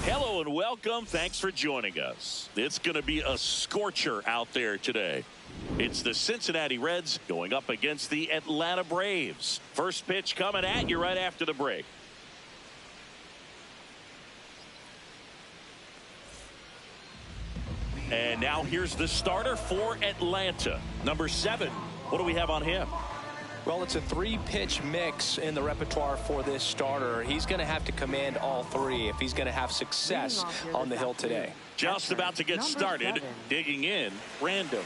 Hello and welcome. Thanks for joining us. It's going to be a scorcher out there today. It's the Cincinnati Reds going up against the Atlanta Braves. First pitch coming at you right after the break. And now here's the starter for Atlanta. Number 7. What do we have on him? Well, it's a 3-pitch mix in the repertoire for this starter. He's going to have to command all 3 if he's going to have success on the hill today. Just about to get started. Digging in, Random.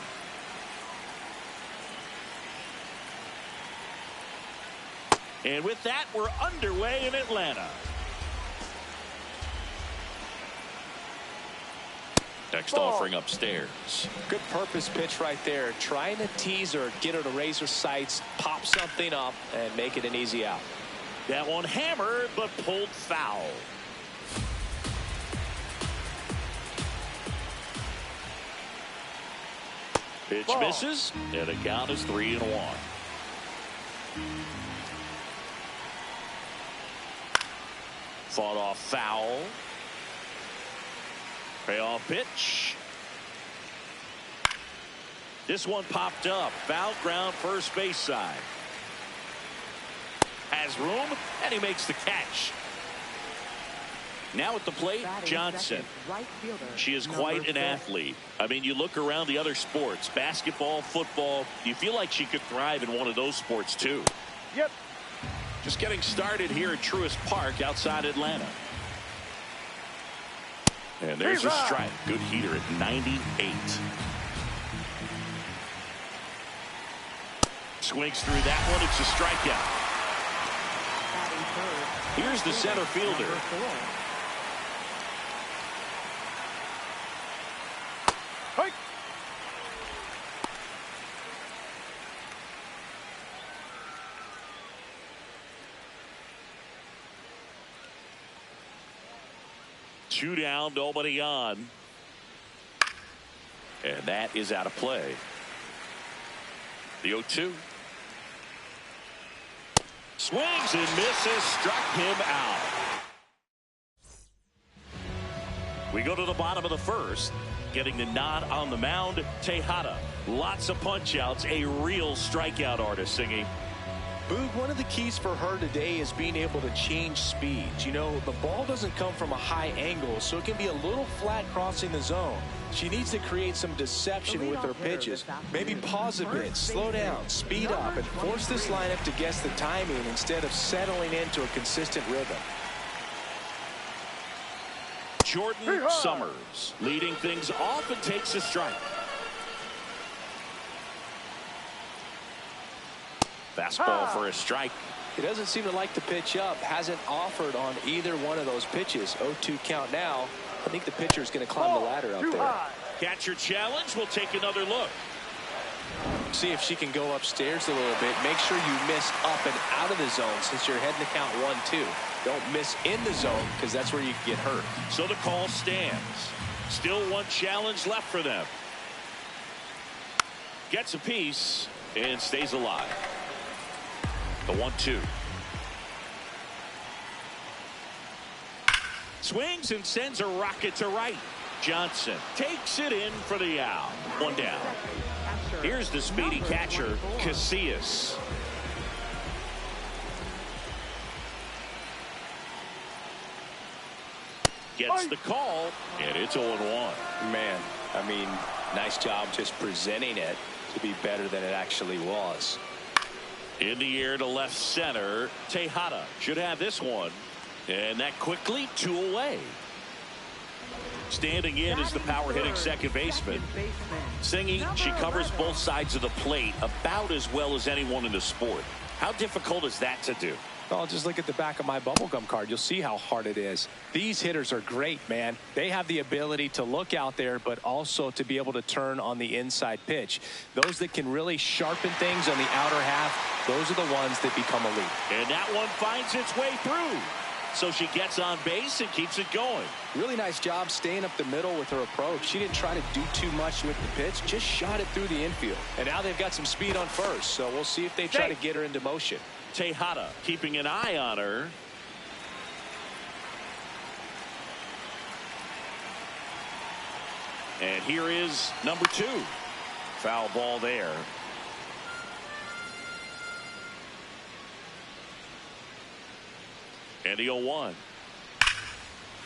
And with that, we're underway in Atlanta. Next offering upstairs. Good purpose pitch right there. Trying to tease her, get her to raise her sights, pop something up, and make it an easy out. That one hammered, but pulled foul. Pitch misses, and the count is 3-1. Fought off foul. Payoff pitch. This one popped up. Foul ground, first base side. Has room, and he makes the catch. Now at the plate, Johnson. She is quite an athlete. I mean, you look around the other sports, basketball, football, you feel like she could thrive in one of those sports too. Yep. Just getting started here at Truist Park outside Atlanta. And there's a strike. Good heater at 98. Swings through that one. It's a strikeout. Here's the center fielder. Hey. Two down, nobody on. And that is out of play. The 0-2. Swings and misses, struck him out. We go to the bottom of the first. Getting the nod on the mound, Tejada. Lots of punch outs, a real strikeout artist singing. Boog, one of the keys for her today is being able to change speeds. You know, the ball doesn't come from a high angle, so it can be a little flat crossing the zone. She needs to create some deception with her pitches. Maybe pause a bit, slow down, speed up, and force this lineup to guess the timing instead of settling into a consistent rhythm. Jordan Summers leading things off and takes a strike. Fastball for a strike. He doesn't seem to like the pitch up. Hasn't offered on either one of those pitches. 0-2 count now. I think the pitcher's going to climb the ladder up there. Catcher challenge. We'll take another look. See if she can go upstairs a little bit. Make sure you miss up and out of the zone since you're heading to count 1-2. Don't miss in the zone because that's where you can get hurt. So the call stands. Still one challenge left for them. Gets a piece and stays alive. The 1-2. Swings and sends a rocket to right. Johnson takes it in for the out. One down. Here's the speedy catcher, Casillas. Gets the call, and it's 0-1. Man, I mean, nice job just presenting it to be better than it actually was. In the air to left center, Tejada should have this one. And that quickly 2 away. Standing in is the power hitting second baseman. Singing, she covers both sides of the plate about as well as anyone in the sport. How difficult is that to do? Well, just look at the back of my bubblegum card. You'll see how hard it is. These hitters are great, man. They have the ability to look out there, but also to be able to turn on the inside pitch. Those that can really sharpen things on the outer half, those are the ones that become elite. And that one finds its way through. So she gets on base and keeps it going. Really nice job staying up the middle with her approach. She didn't try to do too much with the pitch, just shot it through the infield. And now they've got some speed on first, so we'll see if they try to get her into motion. Tejada keeping an eye on her. And here is number 2. Foul ball there. And the 0-1.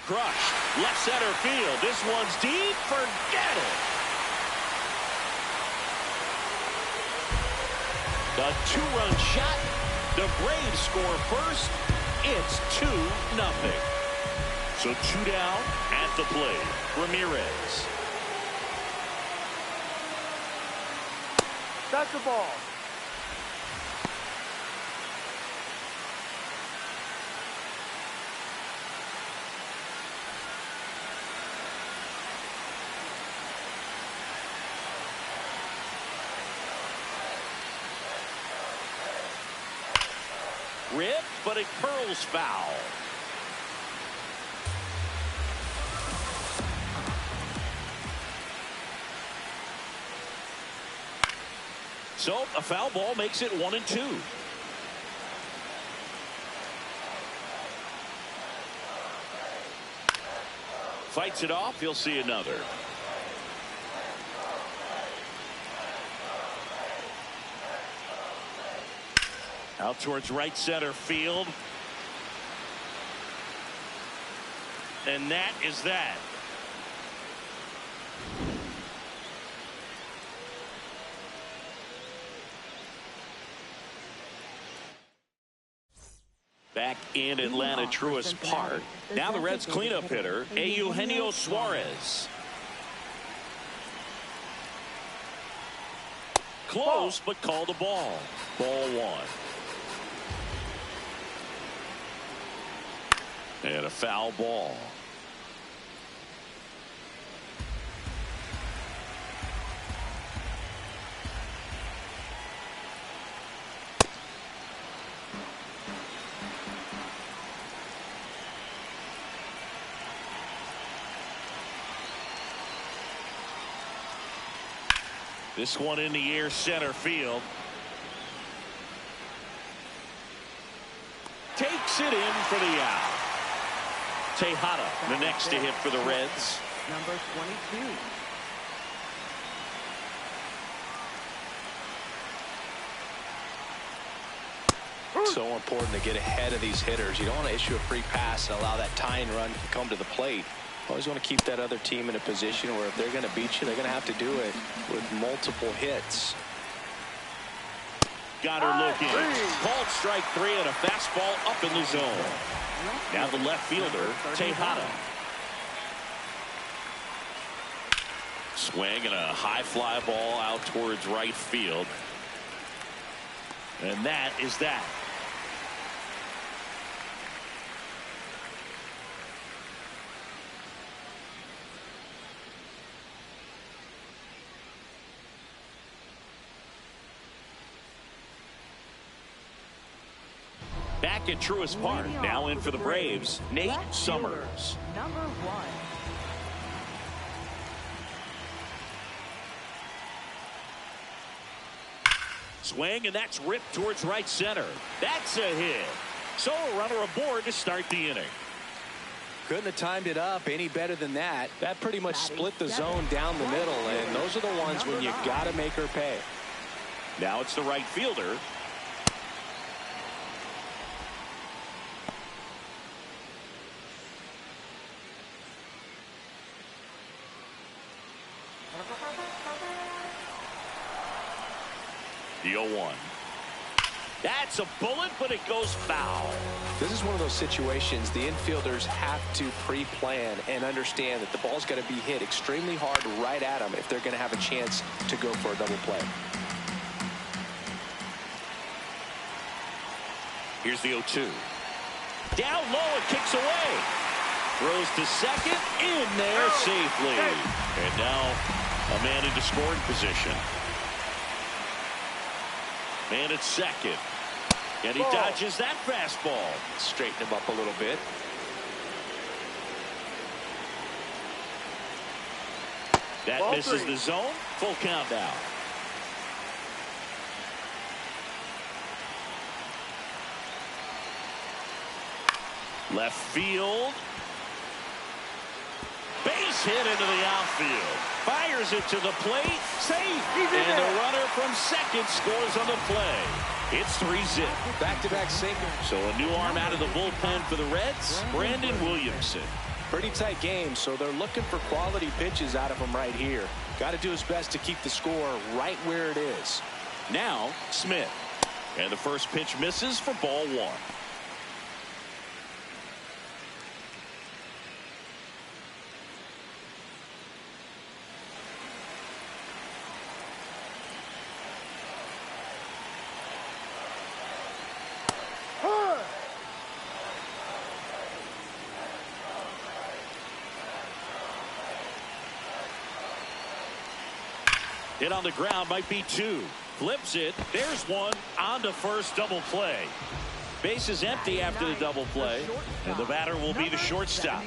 Crushed. Left center field. This one's deep. Forget it. The 2-run shot. The Braves score first. It's 2-0. So 2 down at the plate. Ramirez. That's the ball. Ripped, but it curls foul. So a foul ball makes it 1-2. Fights it off. He'll see another. Out towards right center field. And that is that. Back in Atlanta Truist Park. Now the Reds cleanup hitter, Eugenio Suarez. Close, but called a ball. Ball 1. And a foul ball. This one in the air, center field. Takes it in for the out. Tejada, the next to hit for the Reds. Number 22. So important to get ahead of these hitters. You don't want to issue a free pass and allow that tying run to come to the plate. Always want to keep that other team in a position where if they're going to beat you, they're going to have to do it with multiple hits. Got her looking. Called strike 3 and a fastball up in the zone. Now the left fielder, Tejada. Swing and a high fly ball out towards right field. And that is that. Back at Truist Park, now in for the Braves, Nate Summers. Number 1. Swing, and that's ripped towards right center. That's a hit. So a runner aboard to start the inning. Couldn't have timed it up any better than that. That pretty much split the zone down the middle, and those are the ones when you got to make her pay. Now it's the right fielder. The 0-1. That's a bullet, but it goes foul. This is one of those situations the infielders have to pre-plan and understand that the ball's got to be hit extremely hard right at them if they're going to have a chance to go for a double play. Here's the 0-2. Down low and kicks away. Throws to second, in there safely. And now a man into scoring position. Man at second. And he dodges that fastball. Straighten him up a little bit. That misses the zone. Full count now. Left field. Base hit into the outfield. Fires it to the plate. Safe. And the runner from second scores on the play. It's 3-zip. Back-to-back sinker. So a new arm out of the bullpen for the Reds, Brandon Williamson. Pretty tight game, so they're looking for quality pitches out of him right here. Got to do his best to keep the score right where it is. Now Smith. And the first pitch misses for ball one. Hit on the ground, might be two. Flips it. There's one. On to first, double play. Base is empty after the double play. And the batter will be the shortstop.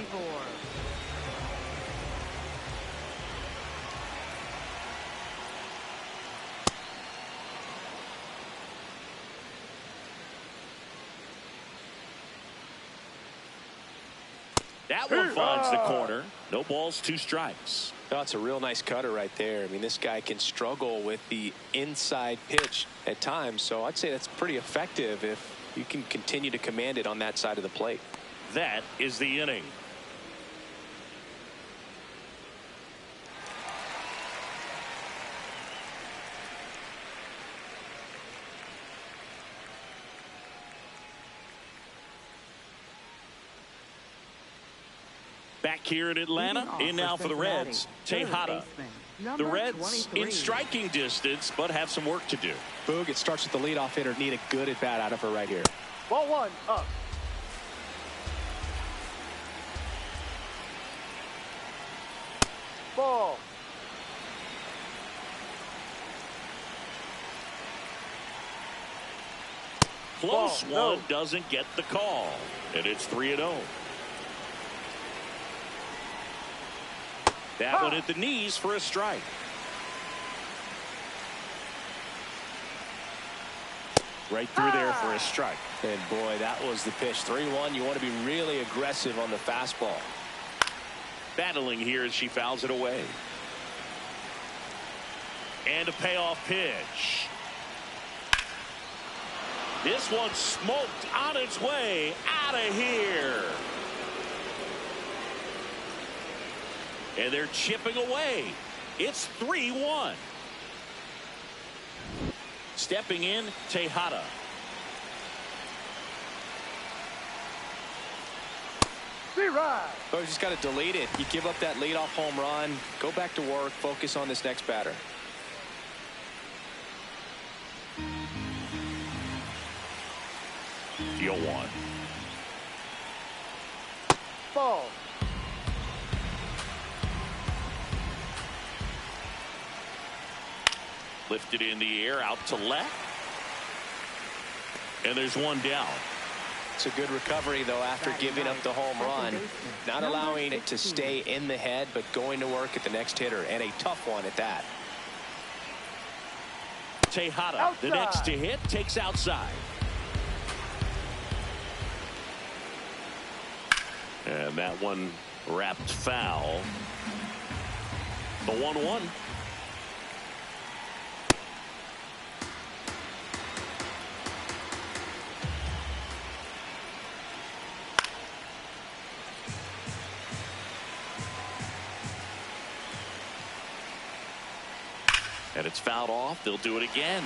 That one finds the corner. No balls, 2 strikes. That's a real nice cutter right there. I mean, this guy can struggle with the inside pitch at times, so I'd say that's pretty effective if you can continue to command it on that side of the plate. That is the inning. Back here in Atlanta, in now for the Reds, Tejada. The Reds in striking distance, but have some work to do. Boog, it starts with the leadoff hitter. Need a good at bat out of her right here. Ball one, up. Ball. Close one, doesn't get the call. And it's 3-0. That one at the knees for a strike. Right through there for a strike. And boy, that was the pitch. 3-1. You want to be really aggressive on the fastball. Battling here as she fouls it away. And a payoff pitch. This one smoked on its way out of here. And they're chipping away. It's 3-1. Stepping in, Tejada. Oh, you just got to delete it. You give up that leadoff home run. Go back to work. Focus on this next batter. Deal one. Ball. Lifted in the air, out to left. And there's one down. It's a good recovery, though, after giving up the home run. Not allowing it to stay in the head, but going to work at the next hitter, and a tough one at that. Tejada, the next to hit, takes outside. And that one wrapped foul. The 1-1. And it's fouled off. They'll do it again.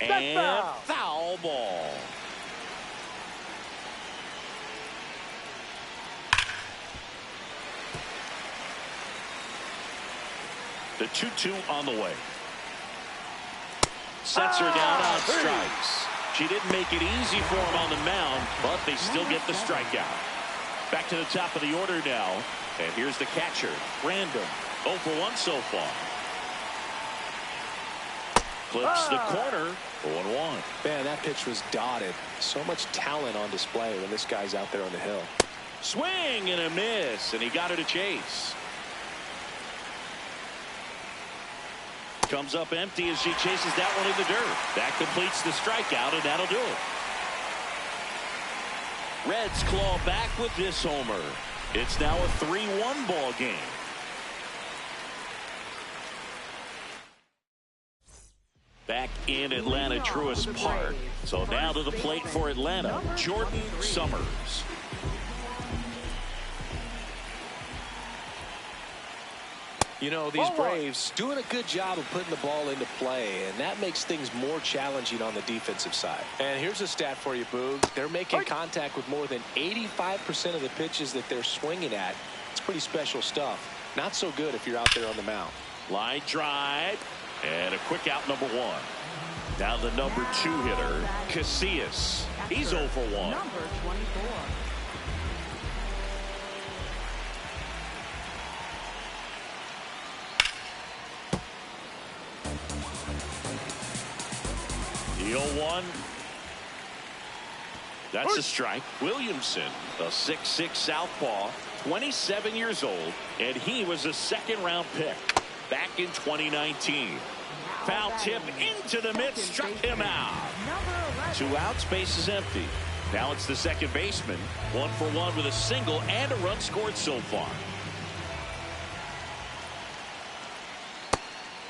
And foul ball. The 2-2 on the way. Sets her down on strikes. She didn't make it easy for him on the mound, but they still get the strikeout. Back to the top of the order now. And here's the catcher, Random. 0 for 1 so far. Clips the corner. 0-1. Man, that pitch was dotted. So much talent on display when this guy's out there on the hill. Swing and a miss, and he got it a chase. Comes up empty as she chases that one in the dirt. That completes the strikeout, and that'll do it. Reds claw back with this homer. It's now a 3-1 ball game. Back in Atlanta Truist Park. So now to the plate for Atlanta, Jordan Summers. You know, these Braves doing a good job of putting the ball into play, and that makes things more challenging on the defensive side. And here's a stat for you, Boog. They're making contact with more than 85% of the pitches that they're swinging at. It's pretty special stuff. Not so good if you're out there on the mound. Line drive, and a quick out number 1. Now the number 2 hitter, Casillas. He's 0 for 1. Number 24. The 0-1. That's a strike. Williamson, a 6'6" southpaw, 27 years old, and he was a second-round pick back in 2019. Foul tip into the mid, struck him out. 2 outs, base is empty. Now it's the second baseman, 1 for 1 with a single and a run scored so far.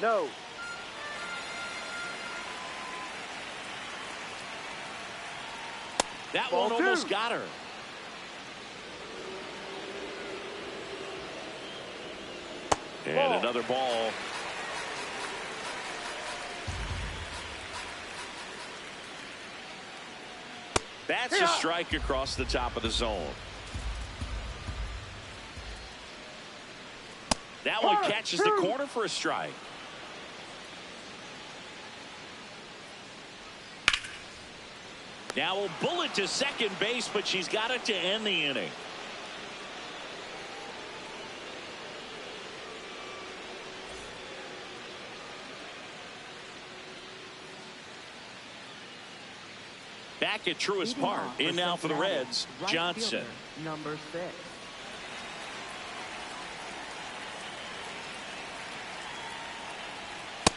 No. That Ball one almost 2. got her. And another ball. That's a strike across the top of the zone. That one catches the corner for a strike. Now a bullet to second base, but she's got it to end the inning. Back at Truist Park. In now for the Reds, Johnson. Number 6.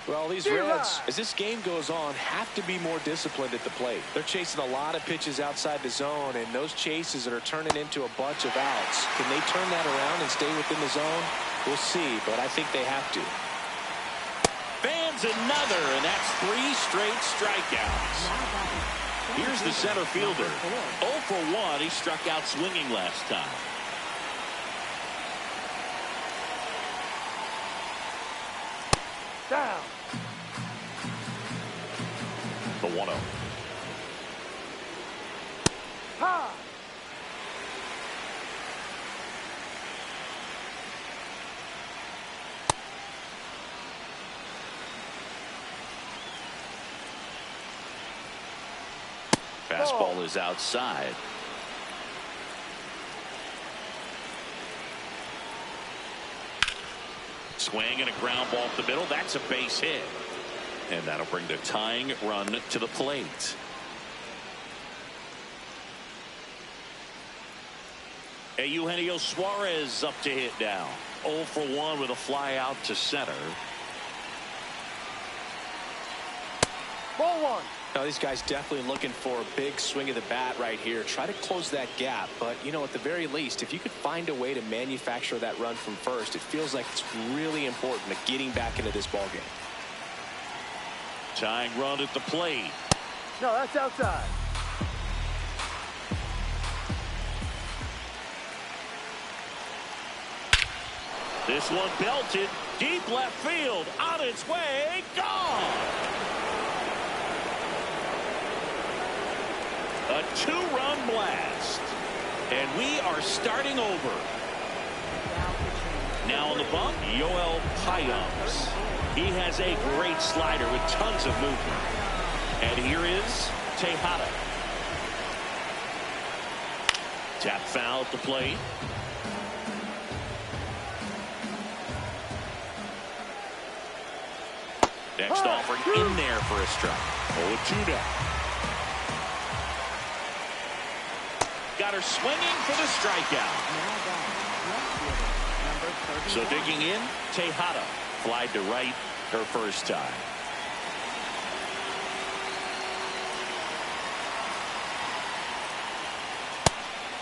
Well, these Reds, as this game goes on, have to be more disciplined at the plate. They're chasing a lot of pitches outside the zone, and those chases that are turning into a bunch of outs. Can they turn that around and stay within the zone? We'll see, but I think they have to. Fans another, and that's 3 straight strikeouts. Here's the center fielder. 0 for 1. He struck out swinging last time. Down. The 1-0. Ha! Fastball is outside. Swing and a ground ball up the middle. That's a base hit. And that'll bring the tying run to the plate. Eugenio Suarez up to hit now. 0 for 1 with a fly out to center. Ball 1. Now, these guys definitely looking for a big swing of the bat right here. Try to close that gap. But, you know, at the very least, if you could find a way to manufacture that run from first, it feels like it's really important to getting back into this ball game. Tying run at the plate. No, that's outside. This one belted deep left field. On its way. Gone. A 2-run blast. And we are starting over. Now on the bump, Yoel Payams. He has a great slider with tons of movement. And here is Tejada. Tap foul at the plate. Next offering in there for a strike. 0-2 now. Got her swinging for the strikeout. So digging in, Tejada flied to right her first time.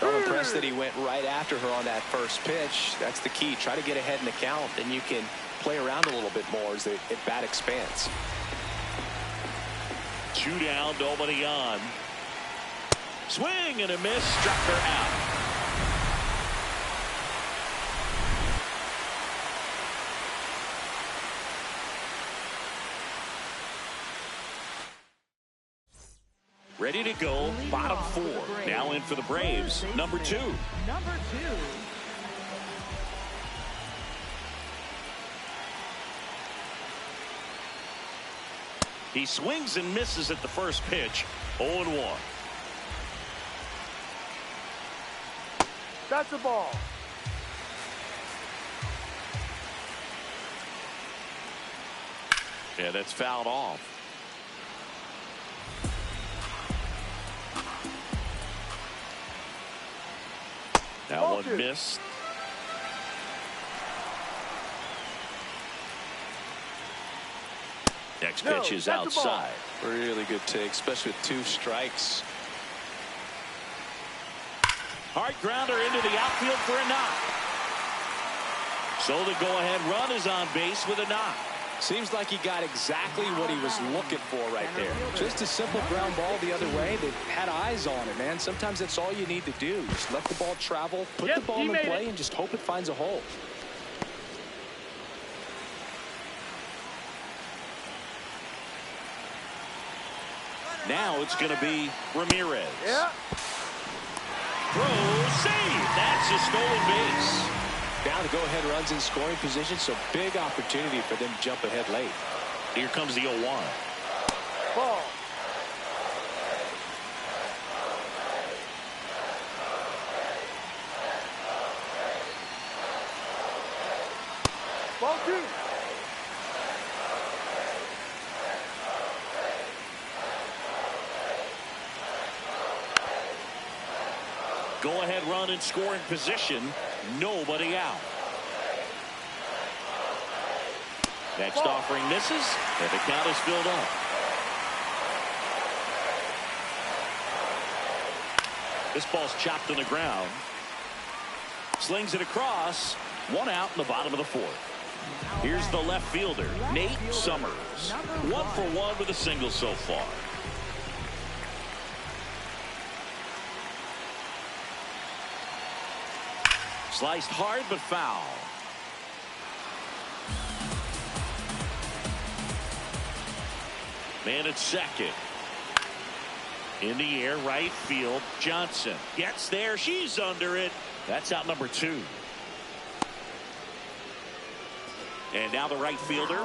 I'm impressed that he went right after her on that first pitch. That's the key. Try to get ahead in the count, then you can play around a little bit more as the at-bat expands. 2 down, nobody on. Swing and a miss, struck her out. Ready to go, bottom 4. Now in for the Braves, number 2. He swings and misses at the first pitch. 0-1. That's the ball. Yeah, that's fouled off. That one missed. Next pitch is outside. Really good take, especially with 2 strikes. Hard grounder into the outfield for a knock. So the go-ahead run is on base with a knock. Seems like he got exactly what he was looking for right there. Just a simple ground ball the other way. They had eyes on it, man. Sometimes that's all you need to do. Just let the ball travel, put the ball in play, and just hope it finds a hole. Now it's going to be Ramirez. Yeah. Throw, save. That's a stolen base. Down to go-ahead runs in scoring position, so big opportunity for them to jump ahead late. Here comes the 0-1. Ball. Ball 2. Go-ahead run in scoring position. Nobody out. Next offering misses, and the count is filled up. This ball's chopped on the ground. Slings it across. 1 out in the bottom of the 4th. Here's the left fielder, Nate Summers. 1 for 1 with a single so far. Sliced hard but foul. Man at second. In the air, right field. Johnson gets there. She's under it. That's out number 2. And now the right fielder.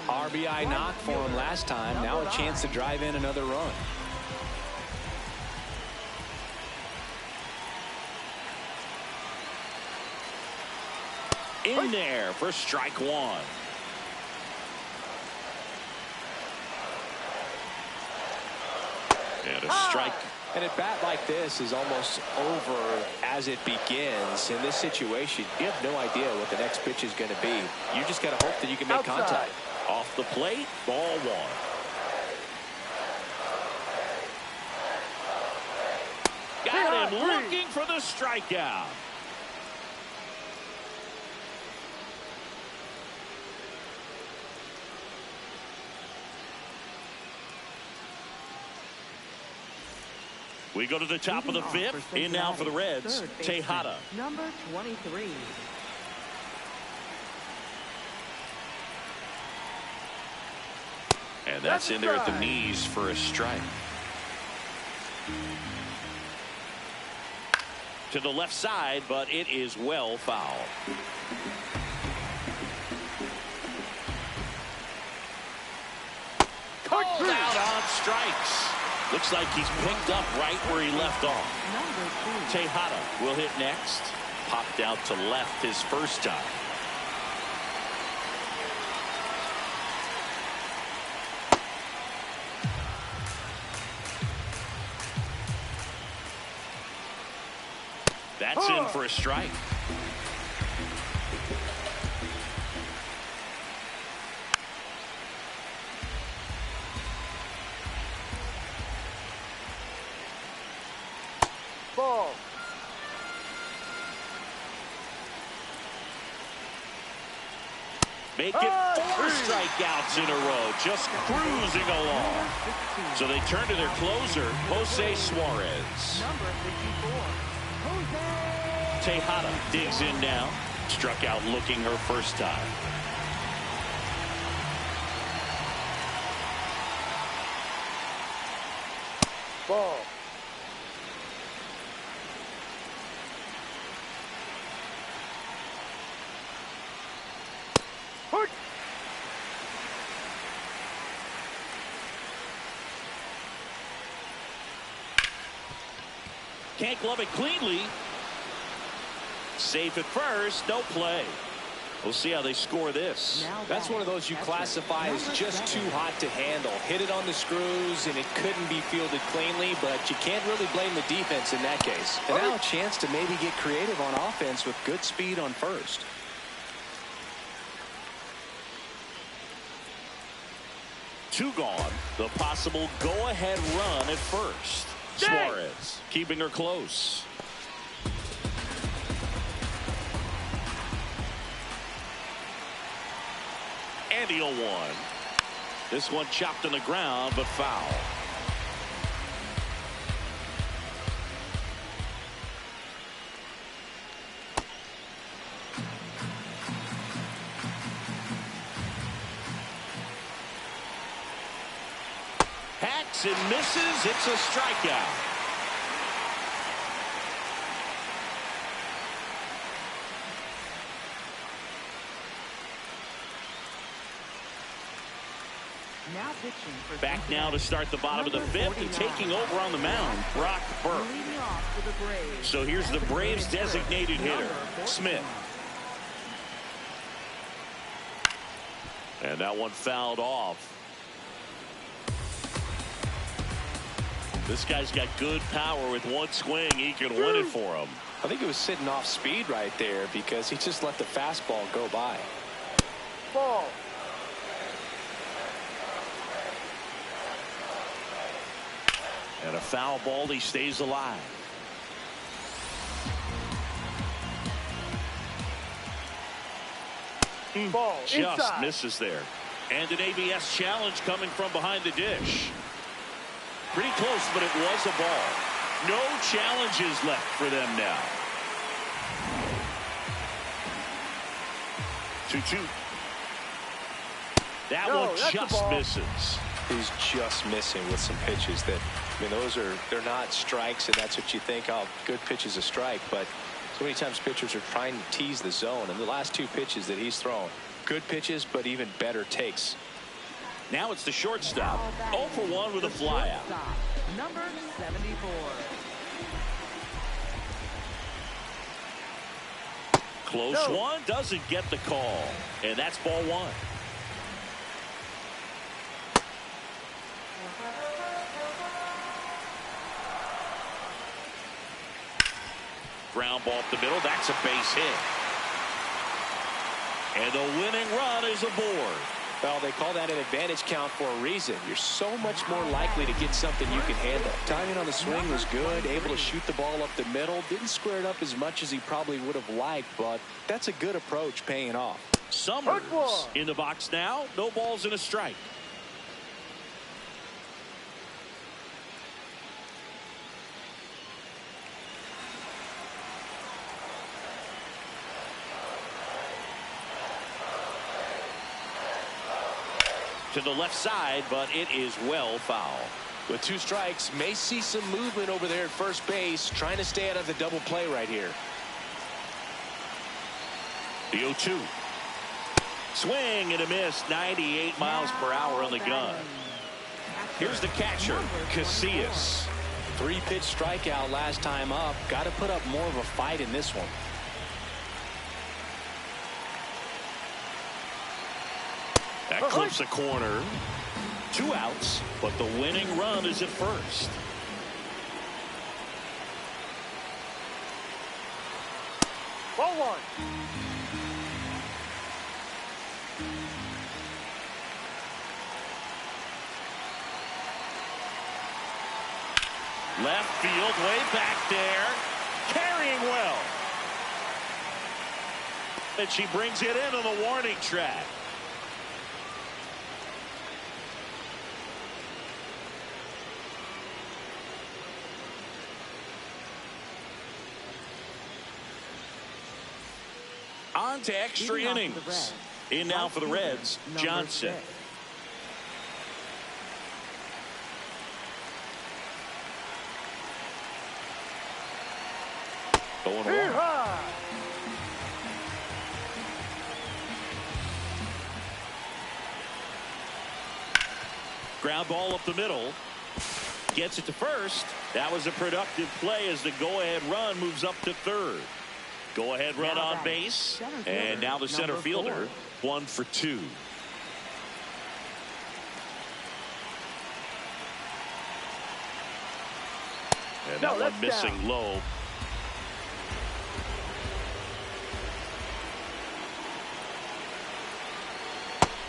RBI knock for him last time. Now a chance to drive in another run. In there for strike 1. And a strike. An at-bat like this is almost over as it begins. In this situation, you have no idea what the next pitch is going to be. You just got to hope that you can make contact. Off the plate, ball 1. Got him looking for the strikeout. We go to the top of the 5th. In now for the Reds, Tejada. Number 23. And that's in there at the knees for a strike. To the left side, but it is well fouled. Called out on strikes. Looks like he's picked up right where he left off. Tejada will hit next. Popped out to left his first time. That's in for a strike. Ball. Make it 4 strikeouts in a row, just cruising along. So they turn to their closer, Jose Suarez. Number 54, Jose. Tejada digs in now. Struck out looking her first time. Ball. Hurt. Can't glove it cleanly. Safe at first, no play. We'll see how they score this. That's one of those you classify as just too hot to handle. Hit it on the screws, and it couldn't be fielded cleanly, but you can't really blame the defense in that case. And now a chance to maybe get creative on offense with good speed on first. Two gone. The possible go-ahead run at first. Suarez keeping her close. And the 0-1. This one chopped on the ground, but foul. Hacks and misses. It's a strikeout. Now pitching for Back now to start the bottom of the fifth, and taking over on the mound, Brock Burke. leading off for the Braves. So here's the Braves designated hitter, Smith. And that one fouled off. This guy's got good power. With one swing, he can win it for him. I think it was sitting off speed right there because he just let the fastball go by. Ball. And a foul ball, he stays alive. Ball. Just Inside. misses there. And an ABS challenge coming from behind the dish. Pretty close, but it was a ball. No challenges left for them now. 2-2. That one just misses. He's just missing with some pitches that, I mean, they're not strikes, and that's what you think, oh, good pitch is a strike. But so many times pitchers are trying to tease the zone, and the last two pitches that he's thrown, good pitches, but even better takes. Now it's the shortstop. 0 for 1 with a flyout. Number 74. Close one, doesn't get the call. And that's ball 1. Ground ball up the middle. That's a base hit. And the winning run is aboard. Well, they call that an advantage count for a reason. You're so much more likely to get something you can handle. Timing on the swing was good, able to shoot the ball up the middle. Didn't square it up as much as he probably would have liked, but that's a good approach paying off. Summers in the box now. No balls and a strike. To the left side, but it is well foul. With 2 strikes, may see some movement over there at first base, trying to stay out of the double play right here. The 0-2. Swing and a miss. 98 miles per hour on the gun. Here's the catcher, Casillas. 3-pitch strikeout last time up. Got to put up more of a fight in this one. That clips a corner. 2 outs, but the winning run is at first. 1. Left field, way back there. Carrying well. And she brings it in on the warning track. On to extra innings. In now for the Reds, Johnson. Going long. Ground ball up the middle. Gets it to first. That was a productive play as the go-ahead run moves up to third. Go-ahead run on base. And now the center fielder, 1 for 2. And that one missing low.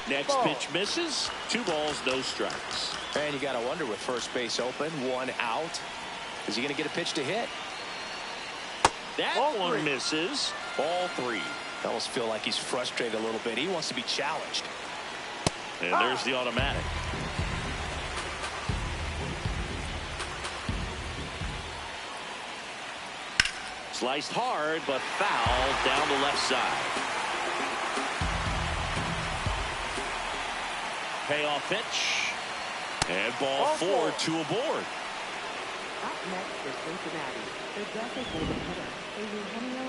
Next pitch misses. 2 balls, no strikes. And you got to wonder, with first base open, 1 out, is he going to get a pitch to hit? That one misses. Ball 3. I almost feel like he's frustrated a little bit. He wants to be challenged. And there's the automatic. Sliced hard, but foul down the left side. Payoff pitch. And ball 4, 2 aboard. Up next for Cincinnati, the designated hitter.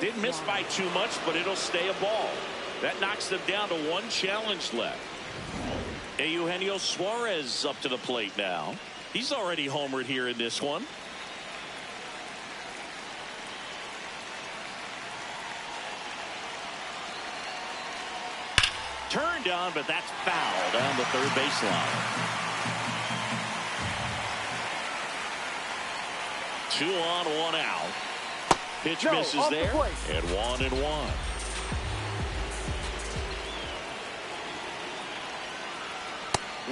Didn't miss by too much, but it'll stay a ball. That knocks them down to 1 challenge left. Eugenio Suarez up to the plate now. He's already homered here in this one. Turned on, but that's foul down the third baseline. 2 on, 1 out. Pitch misses there, and 1-1.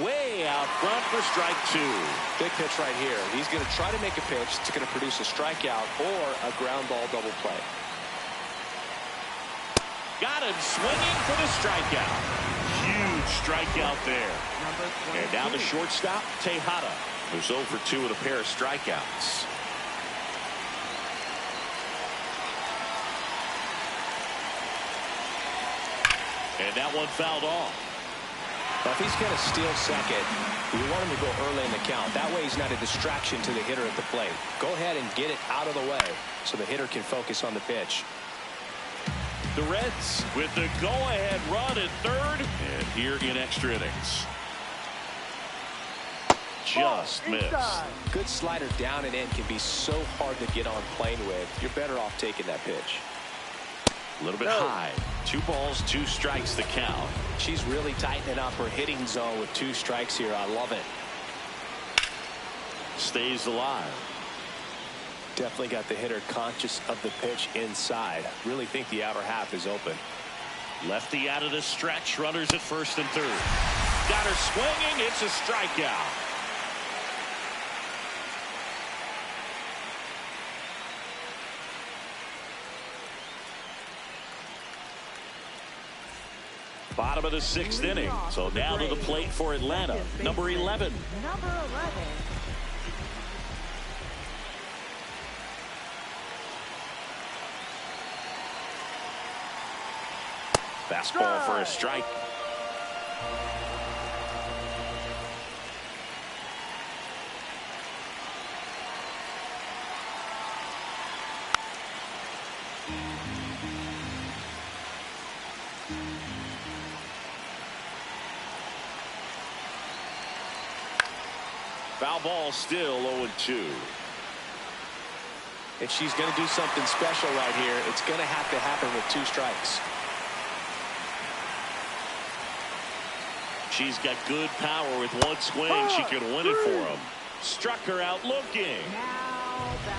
Way out front for strike 2. Big pitch right here. He's going to try to make a pitch that's going to produce a strikeout or a ground ball double play. Got him swinging for the strikeout. Huge strikeout there. And now the shortstop, Tejada, who's 0 for 2 with a pair of strikeouts. And that one fouled off. Well, if he's going to steal second, you want him to go early in the count. That way he's not a distraction to the hitter at the plate. Go ahead and get it out of the way so the hitter can focus on the pitch. The Reds with the go-ahead run at third, and here in extra innings. Just missed. Good slider down and in can be so hard to get on plane with. You're better off taking that pitch. A little bit high. 2 balls, 2 strikes the count. She's really tightening up her hitting zone with 2 strikes here. I love it. Stays alive. Definitely got the hitter conscious of the pitch inside. Really think the outer half is open. Lefty out of the stretch. Runners at first and third. Got her swinging. It's a strikeout. Bottom of the 6th inning. So now to the plate for Atlanta. Number 11. Number 11. Fastball for a strike. Foul ball, still 0-2. If she's going to do something special right here, it's going to have to happen with 2 strikes. She's got good power with 1 swing. She can win it for him. Struck her out looking.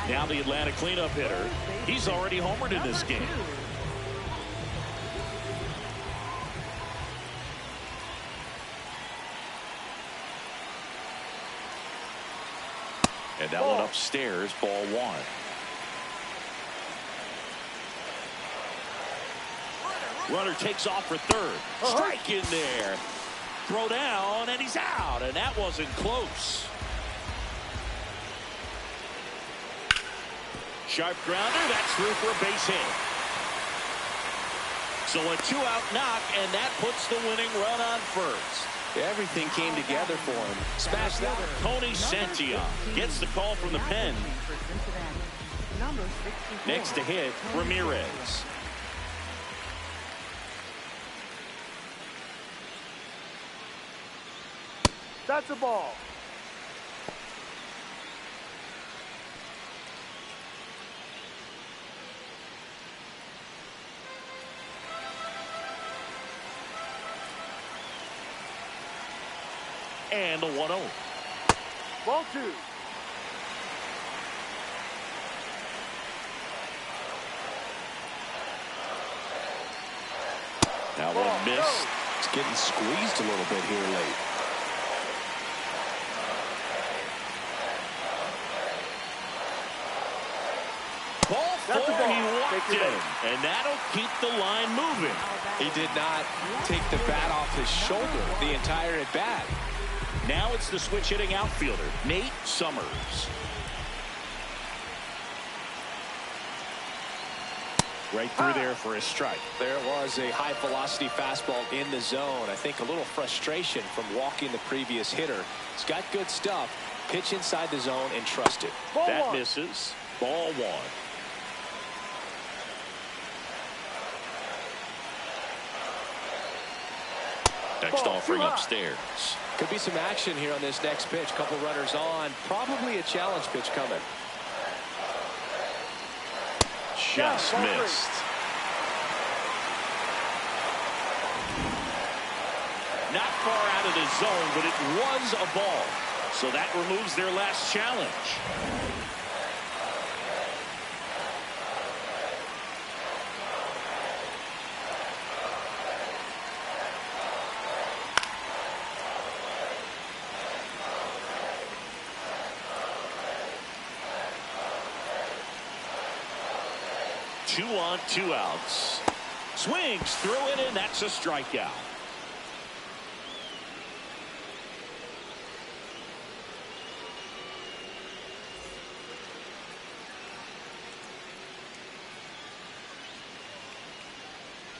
Now the Atlanta cleanup hitter. He's already homered in this game. And that one upstairs, ball one. Runner takes off for third. Strike in there. Throw down, and he's out. And that wasn't close. Sharp grounder. That's through for a base hit. So a 2-out knock, and that puts the winning run on first. Everything came together for him. Smash that. Tony Santia gets the call from the pen. Next to hit, Ramirez. That's a ball. And the 1-0. Ball two. That one missed. It's getting squeezed a little bit here late. Ball That's four, a ball. he walked Take your him. base. And that'll keep the line moving. He did not take the bat off his shoulder the entire at bat. Now it's the switch hitting outfielder, Nate Summers. Right through there for a strike. There was a high velocity fastball in the zone. I think a little frustration from walking the previous hitter. He's got good stuff. Pitch inside the zone and trust it. Ball That one. misses. Ball one. Next Ball offering too high. upstairs. Could be some action here on this next pitch. Couple runners on. Probably a challenge pitch coming. Just ball missed. Not far out of the zone, but it was a ball. So that removes their last challenge. Two on, 2 outs. Swings through it, and that's a strikeout.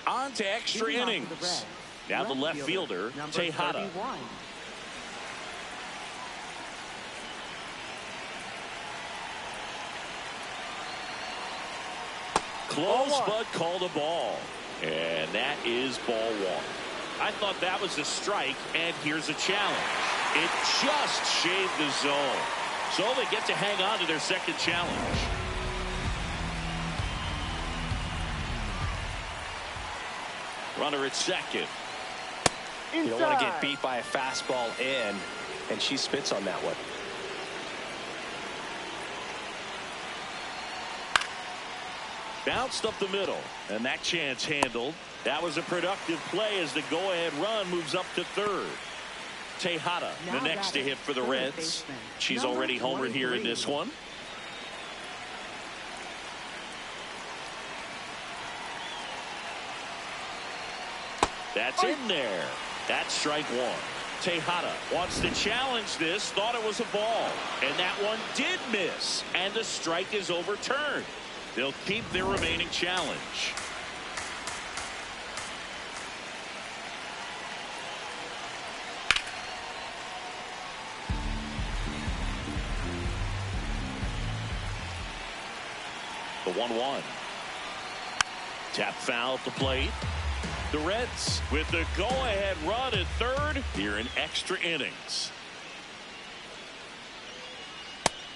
On to extra innings. Now the left fielder, Tejada. Close, but called a ball. And that is ball one. I thought that was a strike, and here's a challenge. It just shaved the zone. So they get to hang on to their second challenge. Runner at second. Inside. You don't want to get beat by a fastball in, and she spits on that one. Bounced up the middle, and that chance handled. That was a productive play as the go-ahead run moves up to third. Tejada, the next to hit for the Reds. She's already homered here in this one. That's in there. That's strike one. Tejada wants to challenge this, thought it was a ball, and that one did miss, and the strike is overturned. They'll keep their remaining challenge. The 1-1. Tap foul at the plate. The Reds with the go-ahead run at third here in extra innings.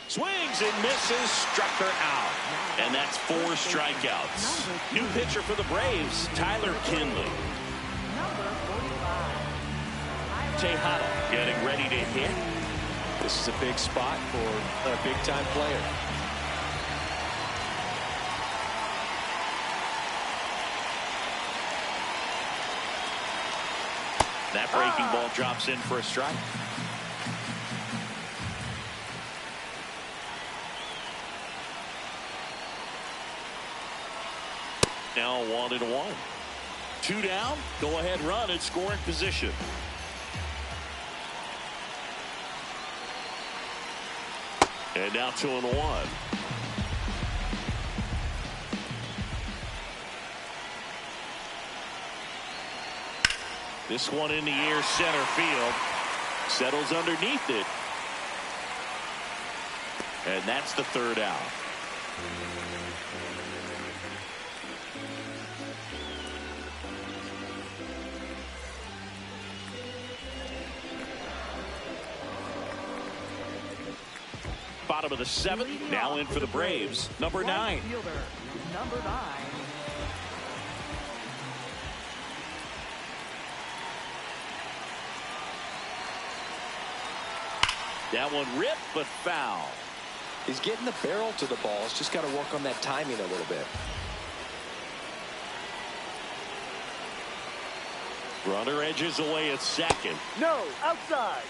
Swings and misses, struck her out. And that's 4 strikeouts. New pitcher for the Braves, Tyler Kinley. Tejada getting ready to hit. This is a big spot for a big-time player. That breaking ball drops in for a strike. now 1-1. 2 down. Go ahead run and scoring position. And now 2-1. This one in the air, center field. Settles underneath it. And that's the 3rd out. Bottom of the 7th. Now in for the Braves. Number 9. Number 9. That one ripped, but foul. He's getting the barrel to the ball. He's just got to work on that timing a little bit. Runner edges away at second. No, outside.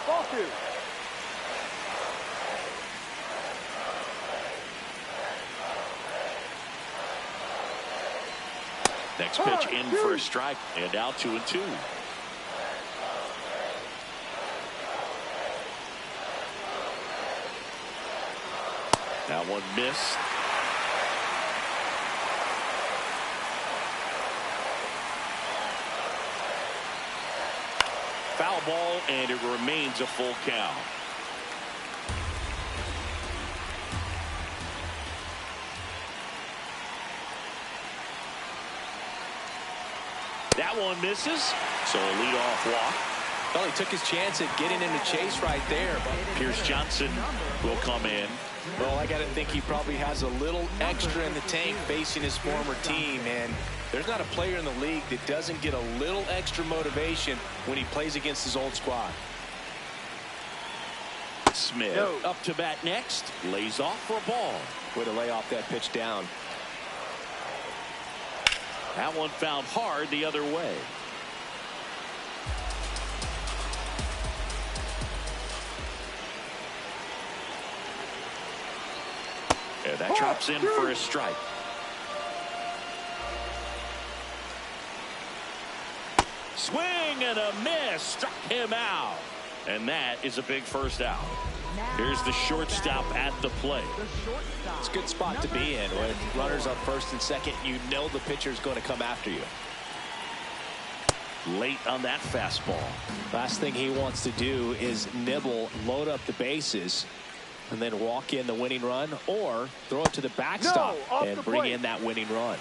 Ball 2. Next pitch in for a strike, and now 2-2. That one missed. Foul ball, and it remains a full count. That one misses, so a leadoff walk. Well, he took his chance at getting in the chase right there. But Pierce Johnson will come in. well, I got to think he probably has a little extra in the tank facing his former team. And there's not a player in the league that doesn't get a little extra motivation when he plays against his old squad. Smith up to bat next. Lays off for a ball. Way to lay off that pitch down. That one found hard the other way. And that drops in for a strike. Swing and a miss. Struck him out. And that is a big first out. Here's the shortstop at the plate. It's a good spot to be in. With runners on first and second, you know the pitcher's going to come after you. Late on that fastball. Last thing he wants to do is nibble, load up the bases, and then walk in the winning run, or throw it to the backstop and bring in that winning run.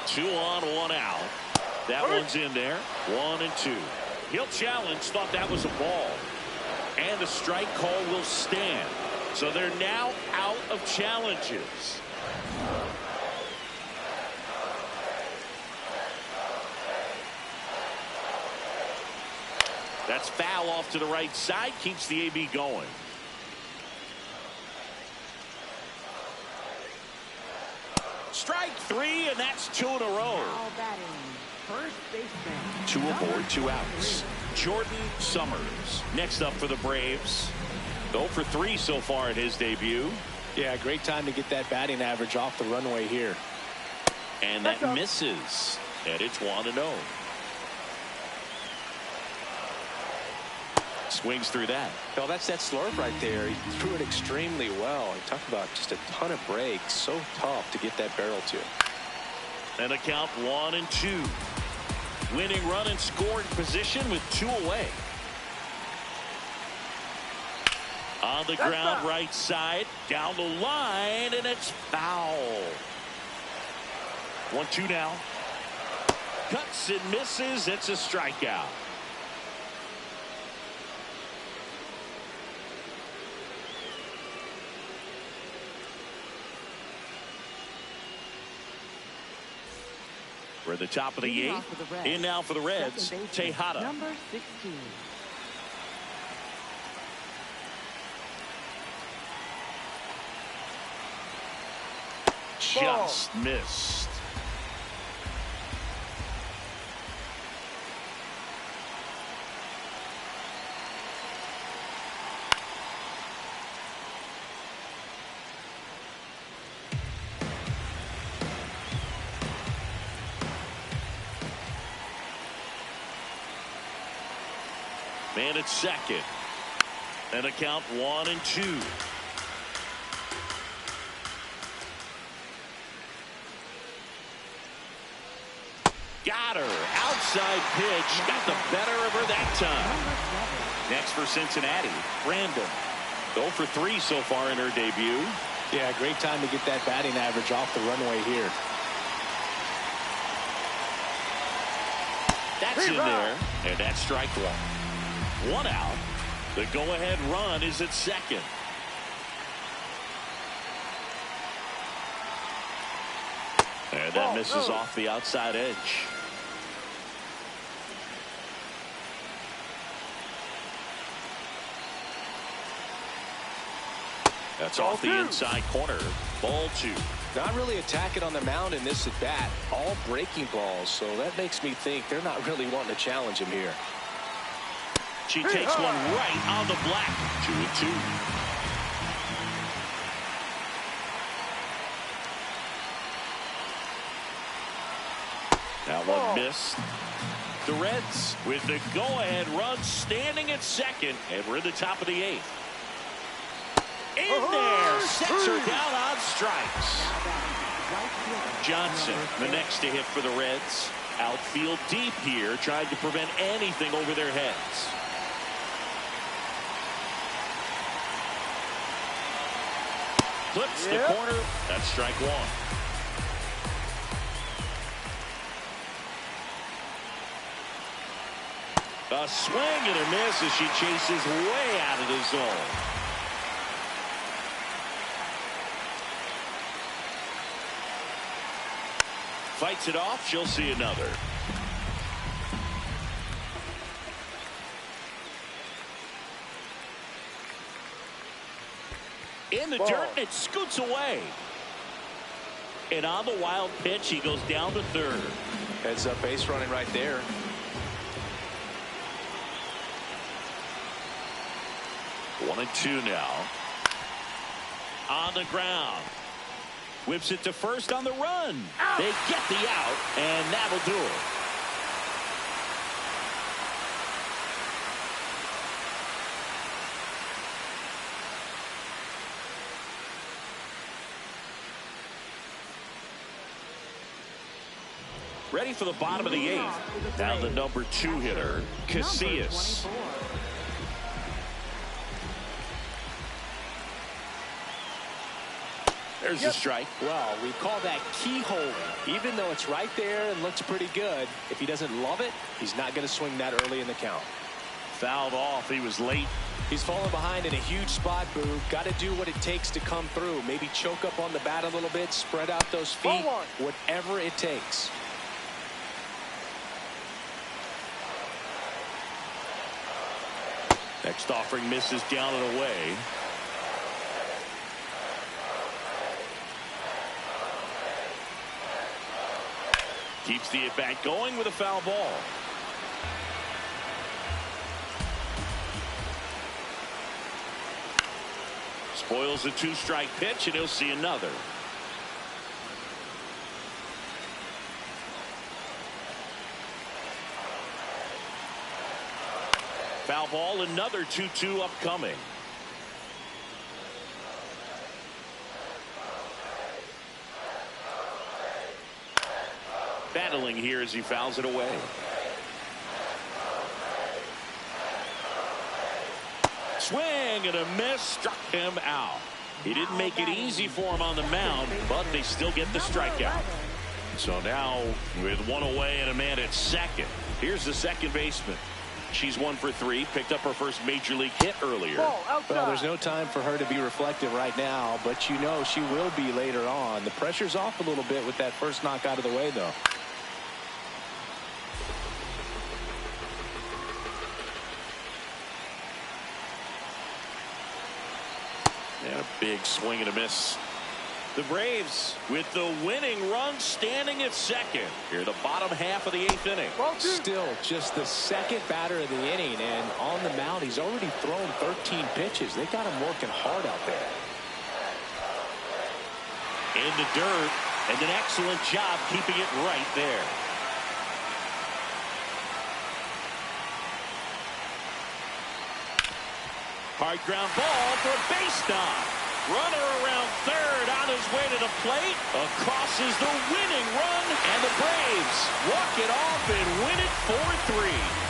Two on, one out. That one's in there. 1-2. He'll challenge. Thought that was a ball. And the strike call will stand. So they're now out of challenges. That's foul off to the right side. Keeps the AB going. Strike 3, and that's 2 in a row. First baseman. 2 aboard, 2 outs. Jordan Summers next up for the Braves. 0 for 3 so far in his debut. Yeah, great time to get that batting average off the runway here. And that misses. And it's 1-0. Swings through that. Oh, that's that slurve right there. He threw it extremely well. He talked about just a ton of breaks. So tough to get that barrel to. And a count 1-2. Winning run in scoring position with 2 away. On the ground, right side, down the line, and it's foul. 1-2 now. Cuts and misses. It's a strikeout. We're at the top of the 8th. In now for the Reds, Tejada. Number 16. Just missed. Man at second. And a count 1-2. Got her. Outside pitch. Got the better of her that time. Next for Cincinnati, Brandon. 0 for 3 so far in her debut. Yeah, great time to get that batting average off the runway here. That's in there, and that's strike one. 1 out. The go-ahead run is at second. And that misses off the outside edge. That's off the inside corner. Ball 2. Not really attacking on the mound in this at bat. All breaking balls, so that makes me think they're not really wanting to challenge him here. She takes one right on the black. 2-2. That one missed. The Reds with the go-ahead run standing at second, and we're in the top of the 8th. In there, sets her down on strikes. Johnson, the next to hit for the Reds. Outfield deep here, trying to prevent anything over their heads. Flips the corner. That's strike 1. A swing and a miss as she chases way out of the zone. Fights it off. She'll see another. In the dirt, and it scoots away. And on the wild pitch, he goes down to third. Heads up base running right there. One and 2 now. On the ground. Whips it to first on the run. They get the out, and that'll do it. Ready for the bottom of the 8th. Now the number 2 hitter, Casillas. There's a strike. Well, we call that keyhole. Even though it's right there and looks pretty good, if he doesn't love it, he's not going to swing that early in the count. Fouled off. He was late. He's falling behind in a huge spot, Boo. Got to do what it takes to come through. Maybe choke up on the bat a little bit, spread out those feet, whatever it takes. Next offering misses down and away. Keeps the at-bat going with a foul ball. Spoils a 2-strike pitch, and he'll see another. Foul ball, another 2-2 upcoming. Battling here as he fouls it away. Swing and a miss, struck him out. He didn't make it easy for him on the mound, but they still get the strikeout. So now with 1 away and a man at second, here's the second baseman. She's 1 for 3, picked up her first major league hit earlier. Well, there's no time for her to be reflective right now, but you know she will be later on. The pressure's off a little bit with that first knock out of the way, though. And a big swing and a miss. The Braves with the winning run standing at second. Here the bottom half of the 8th inning. Still just the second batter of the inning, and on the mound he's already thrown 13 pitches. They got him working hard out there. In the dirt, and an excellent job keeping it right there. Hard ground ball for a base knock. Runner around third on his way to the plate. Across is the winning run, and the Braves walk it off and win it 4-3.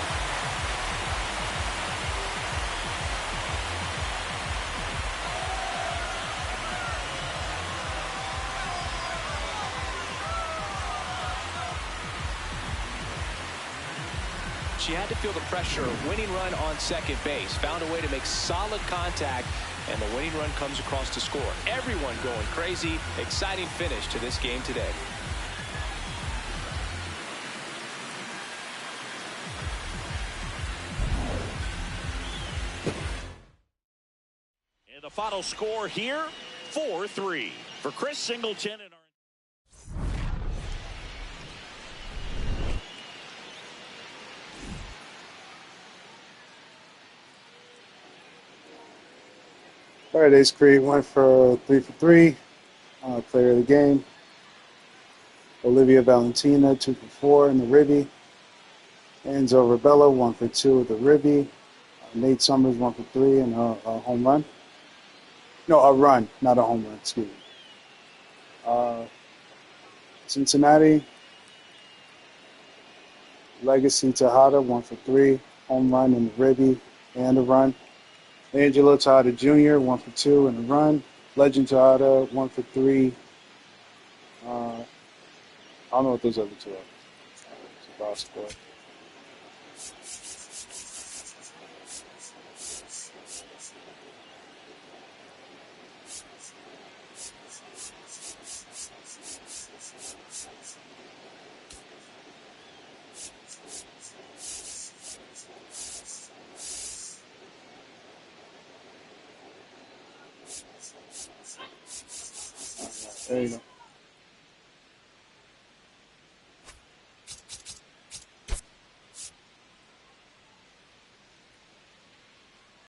She had to feel the pressure. Winning run on second base. Found a way to make solid contact, and the winning run comes across to score. Everyone going crazy. Exciting finish to this game today. And the final score here, 4-3. For Chris Singleton and our All right, Ace Creed went for 3 for 3. Player of the game. Olivia Valentina, 2 for 4 in the ribby. Enzo Rebello, 1 for 2 with the ribby. Nate Summers, 1 for 3 and a home run. No, a run, not a home run, excuse me. Cincinnati, Legacy Tejada, 1 for 3. Home run in the ribby and a run. Angelo Tejada Jr., 1 for 2 and a run. Legend Tejada, 1 for 3. I don't know what those other two are. It's a box score. There you go.